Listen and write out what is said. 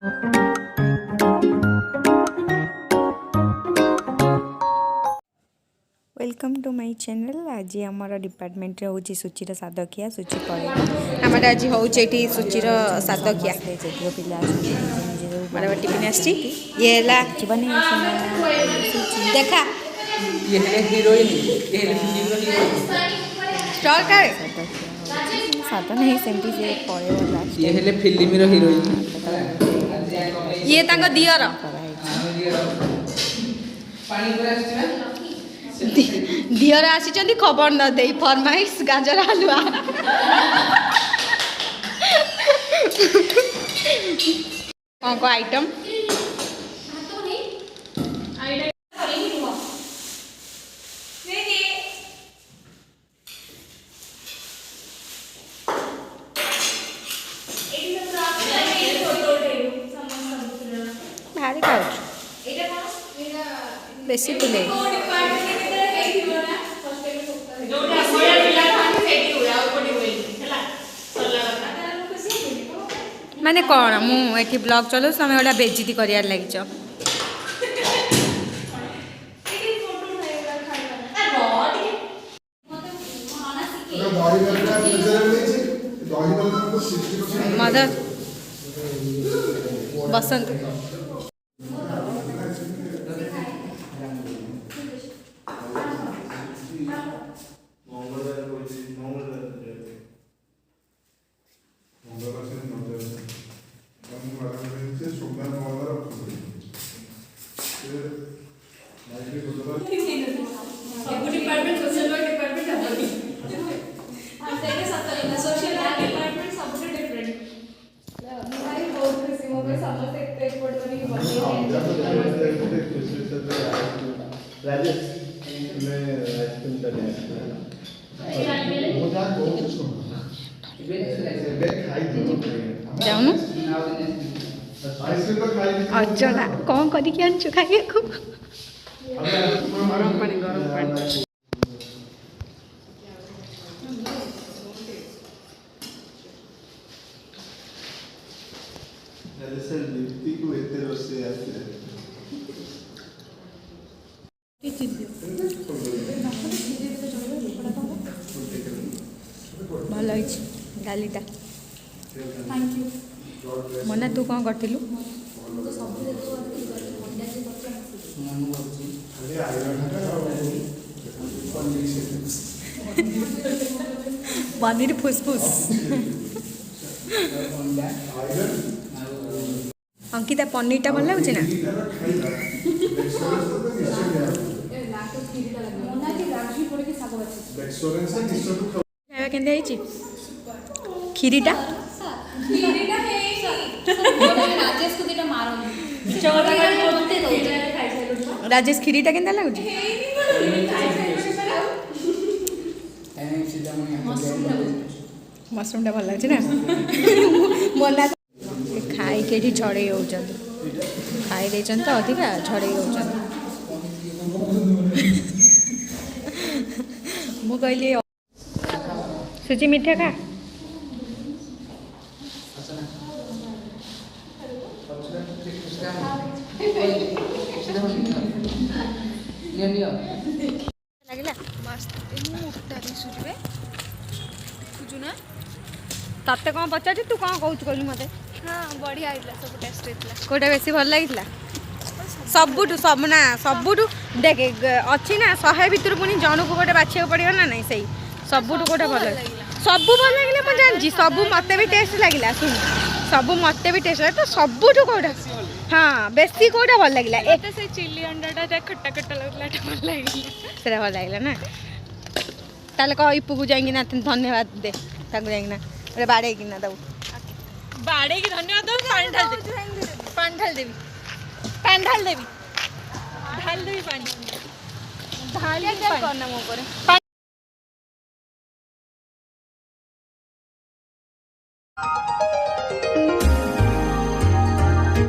Welcome to my channel. आज आमर department रे होची सुचीर साधकिया सुची पळे आमर आज होची सुचीर साधकिया जेतियो पिला मारे टिफिन आछि ये ला बने देखा ये है हीरोइन ये है हीरोइन स्टार कर साधा नहीं सेमती से पळे लास्ट ये है फिल्म रो हीरोइन ये तांको दियर पानी पूरा आछि ना दियर आसी खबर न दे फरमाइश गाजर हलवा कौन को आइटम भारी खाऊ बेसी तुले माने कौन मुझे ब्लॉग चलो समय गोटा बेजिति कर लगी मदर बसंत जाऊनु अजला कौन करके आनछु खाइए को गरम पानी भल डालीटा मना तू कौन करथिलु पनीर फुसफुस अंकिता पनीरटा भल लगुच ना खाଇବା खीरीटा राजेश खीरीटा के लगुच मशरूम भल लगे ना मना खाई के झड़े खाई दे तो अधिका झड़े मु कहली सुची मीठा खा तते कौन पचार तू कौन कहूँ कहलु मत हाँ बढ़िया सब टेस्ट कोटा बेसी भल लगी सबुठू सब ना सबुठू देख अच्छी ना 100 भितर पुणी जन को गोटे बाछा पड़ो ना नहीं सही सबुठू गोटे भल सब भल लगे मुझे जानची सब मत भी टेस्ट लगे सुन सब मत भी टेस्ट लगे तो सबुठू कौटा हाँ बेसी कौटा भल लगे से चिली अंडा खट्टा खट्टा लगला भल लगे से भल लगे ना ताले कह इपू को जाइना धन्यवाद दे जाइना बाड़े कि ना दऊ बाड़े की धन्यवाद दो पानी ढाल देवी पानी ढाल देवी पानी ढाल करना मो पर